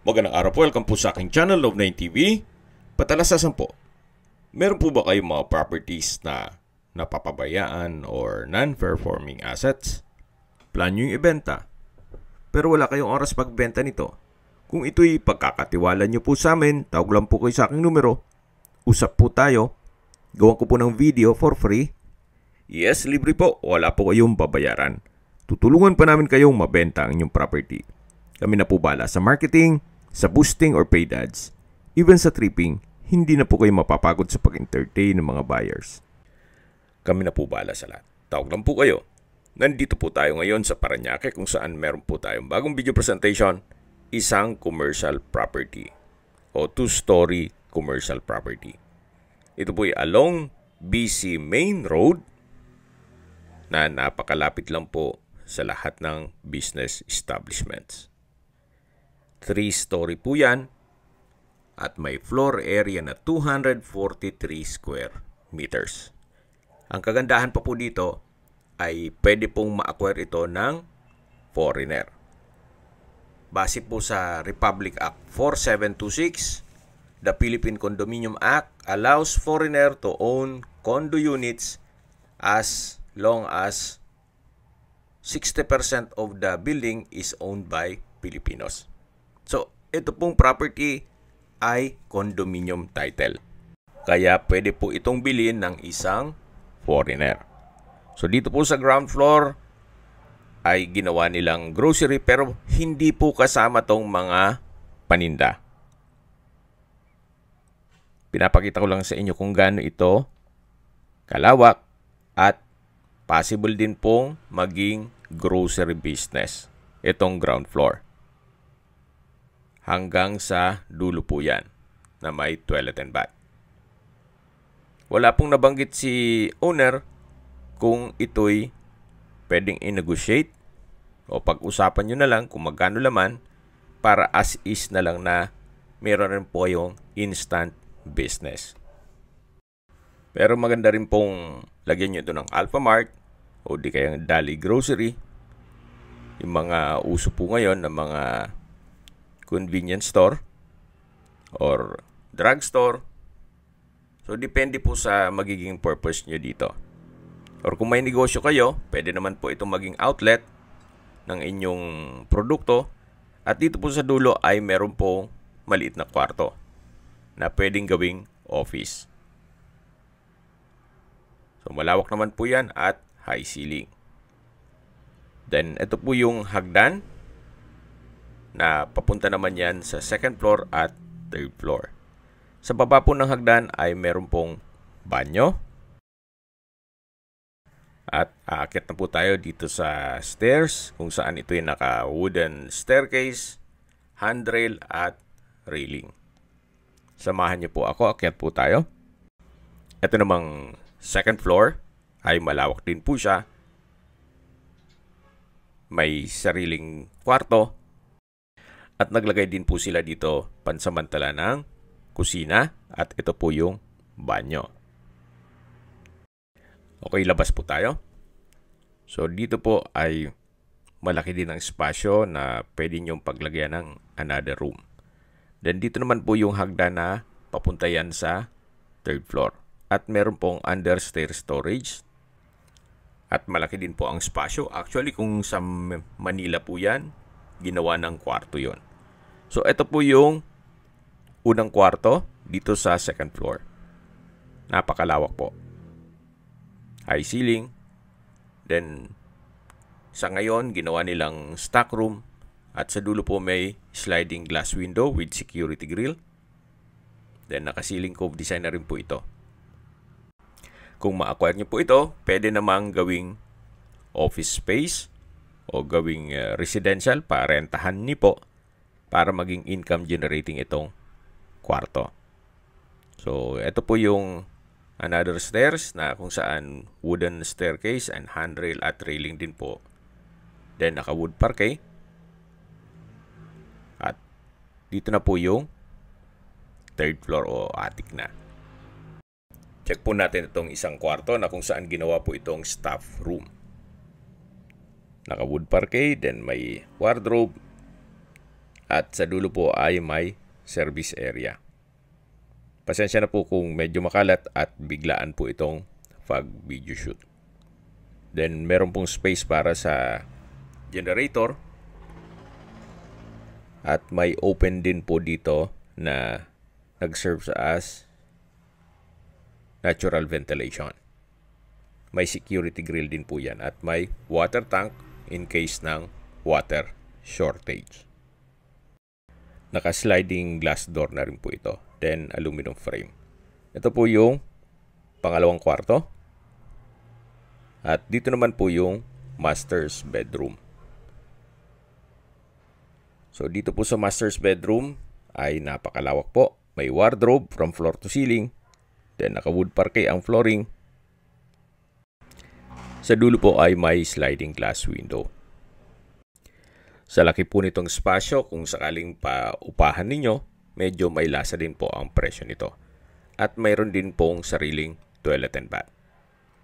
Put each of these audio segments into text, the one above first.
Magandang araw po, welcome po sa aking channel, Love9 TV. Patalasasan po, meron po ba kayong mga properties na napapabayaan or non-performing assets? Plan nyo yung ibenta, pero wala kayong oras pagbenta nito. Kung ito'y pagkakatiwala nyo po sa amin, tawag lang po kayo sa aking numero. Usap po tayo. Gawan ko po ng video for free. Yes, libre po. Wala po kayong babayaran. Tutulungan pa namin kayong mabenta ang inyong property. Kami na po bala sa marketing, sa boosting or paid ads. Even sa tripping, hindi na po kayo mapapagod sa pag-entertain ng mga buyers. Kami na po bala sa lahat. Tawag lang po kayo. Nandito po tayo ngayon sa Parañaque kung saan meron po tayong bagong video presentation, isang commercial property o two-story commercial property. Ito po ay along BC Main Road na napakalapit lang po sa lahat ng business establishments. 3-story po yan at may floor area na 243 square meters. Ang kagandahan pa po dito ay pwede pong ma-acquire ito ng foreigner. Base po sa Republic Act 4726, the Philippine Condominium Act allows foreigner to own condo units as long as 60% of the building is owned by Filipinos. So, ito pong property ay condominium title. Kaya pwede po itong bilhin ng isang foreigner. So, dito po sa ground floor ay ginawa nilang grocery pero hindi po kasama tong mga paninda. Pinapakita ko lang sa inyo kung gaano ito kalawak at possible din pong maging grocery business itong ground floor. Hanggang sa dulo po yan na may toilet and bath. Wala pong nabanggit si owner kung ito'y pwedeng i-negotiate o pag-usapan nyo na lang kung magkano laman para as is na lang na meron rin po yung instant business. Pero maganda rin pong lagyan nyo ito ng Alphamart o di kayang Dali Grocery. Yung mga uso po ngayon ng mga convenience store or drugstore. So, depende po sa magiging purpose nyo dito. Or kung may negosyo kayo, pwede naman po itong maging outlet ng inyong produkto. At dito po sa dulo ay meron po maliit na kwarto na pwedeng gawing office. So, malawak naman po yan at high ceiling. Then, ito po yung hagdan na papunta naman yan sa second floor at third floor. Sa baba po ng hagdan ay meron pong banyo. At aakyat na po tayo dito sa stairs kung saan ito ay naka-wooden staircase, handrail at railing. Samahan niyo po ako, aakyat po tayo. Ito namang second floor ay malawak din po siya. May sariling kwarto. At naglagay din po sila dito pansamantala ng kusina at ito po yung banyo. Okay, labas po tayo. So, dito po ay malaki din ang espasyo na pwede nyong paglagyan ng another room. Then, dito naman po yung hagdan na papunta yan sa third floor. At meron pong understairs storage. At malaki din po ang espasyo. Actually, kung sa Manila po yan, ginawa ng kwarto yon. So, ito po yung unang kwarto dito sa second floor. Napakalawak po. High ceiling. Then, sa ngayon, ginawa nilang stock room. At sa dulo po may sliding glass window with security grill. Then, naka-ceiling cove design na rin po ito. Kung ma-acquire nyo po ito, pwede namang gawing office space o gawing residential para rentahan niyo po para maging income generating itong kwarto. So, ito po yung another stairs na kung saan wooden staircase and handrail at railing din po. Then, naka-wood parquet. At dito na po yung third floor o attic na. Check po natin itong isang kwarto na kung saan ginawa po itong staff room. Naka-wood parquet, then may wardrobe, At sa dulo po ay may service area. Pasensya na po kung medyo makalat at biglaan po itong pag video shoot. Then meron pong space para sa generator. At may open din po dito na nag-serve as natural ventilation. May security grill din po yan at may water tank in case ng water shortage. Naka-sliding glass door na rin po ito. Then aluminum frame. Ito po yung pangalawang kwarto. At dito naman po yung master's bedroom. So dito po sa master's bedroom ay napakalawak po. May wardrobe from floor to ceiling. Then naka-wood parquet ang flooring. Sa dulo po ay may sliding glass window. Sa laki po nitong espasyo, kung sakaling paupahan ninyo, medyo may lasa din po ang presyo nito. At mayroon din pong sariling toilet and bath.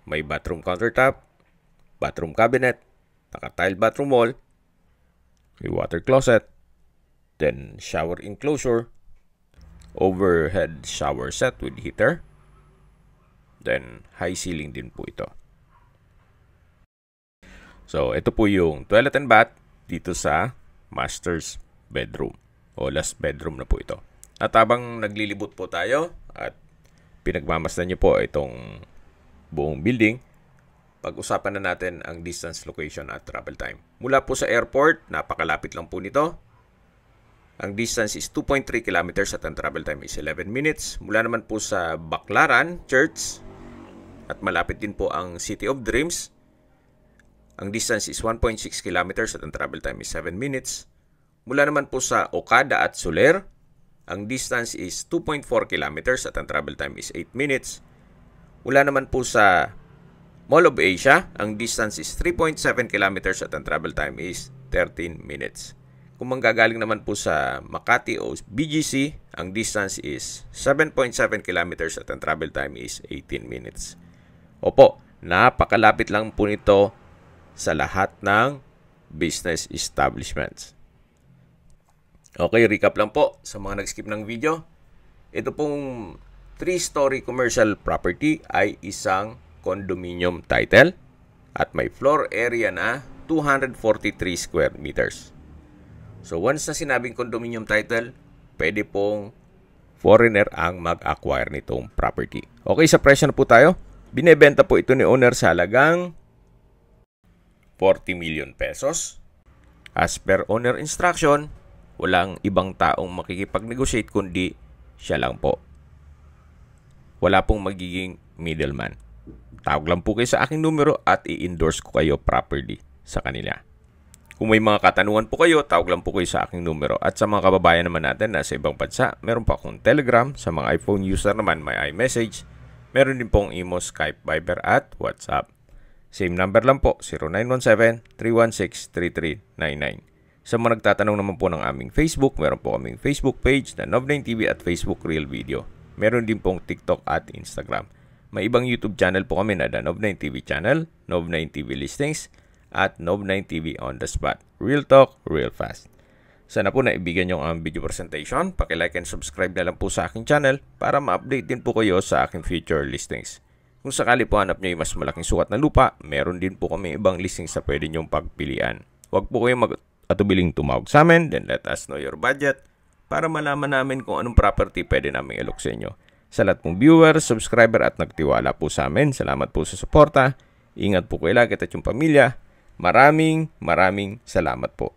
May bathroom countertop, bathroom cabinet, naka-tile bathroom wall, may water closet, then shower enclosure, overhead shower set with heater, then high ceiling din po ito. So, ito po yung toilet and bath dito sa master's bedroom o last bedroom na po ito. At habang naglilibot po tayo at pinagmamasdan niyo po itong buong building, pag-usapan na natin ang distance, location at travel time. Mula po sa airport, napakalapit lang po nito. Ang distance is 2.3 kilometers at ang travel time is 11 minutes. Mula naman po sa Baclaran Church at malapit din po ang City of Dreams. Ang distance is 1.6 kilometers at ang travel time is 7 minutes. Mula naman po sa Okada at Soler, ang distance is 2.4 kilometers at ang travel time is 8 minutes. Mula naman po sa Mall of Asia, ang distance is 3.7 kilometers at ang travel time is 13 minutes. Kung manggagaling naman po sa Makati o BGC, ang distance is 7.7 kilometers at ang travel time is 18 minutes. Opo, napakalapit lang po nito sa lahat ng business establishments. Okay, recap lang po sa mga nag-skip ng video. Ito pong 3-story commercial property ay isang condominium title at may floor area na 243 square meters. So once na sinabing condominium title, pwede pong foreigner ang mag-acquire nitong property. Okay, sa presyo na po tayo. Binebenta po ito ni owner sa halagang 40 million pesos. As per owner instruction, walang ibang taong makikipag-negotiate kundi siya lang po. Wala pong magiging middleman. Tawag lang po kayo sa aking numero at i-endorse ko kayo properly sa kanila. Kung may mga katanungan po kayo, tawag lang po kayo sa aking numero. At sa mga kababayan naman natin na sa ibang bansa, meron pa akong Telegram. Sa mga iPhone user naman, may iMessage. Meron din pong Imo, Skype, Viber at WhatsApp. Same number lang po, 0917-316-3399. Sa mga nagtatanong naman po ng aming Facebook, meron po kaming Facebook page na Nov9TV at Facebook Real Video. Meron din pong TikTok at Instagram. May ibang YouTube channel po kami na Nov9TV channel, Nov9TV Listings, at Nov9TV On The Spot. Real talk, real fast. Sana po naibigan nyo ang video presentation. Paki-like and subscribe na lang po sa aking channel para ma-update din po kayo sa aking future listings. Kung sakali po hanap nyo yung mas malaking sukat na lupa, meron din po kami ibang listings sa pwede nyong pagpilian. Huwag po kayong mag-atubiling tumawag sa amin, then let us know your budget para malaman namin kung anong property pwede namin ilok sa inyo. Sa lahat pong viewer, subscriber at nagtiwala po sa amin, salamat po sa suporta. Ingat po kayo lagi at yung pamilya. Maraming salamat po.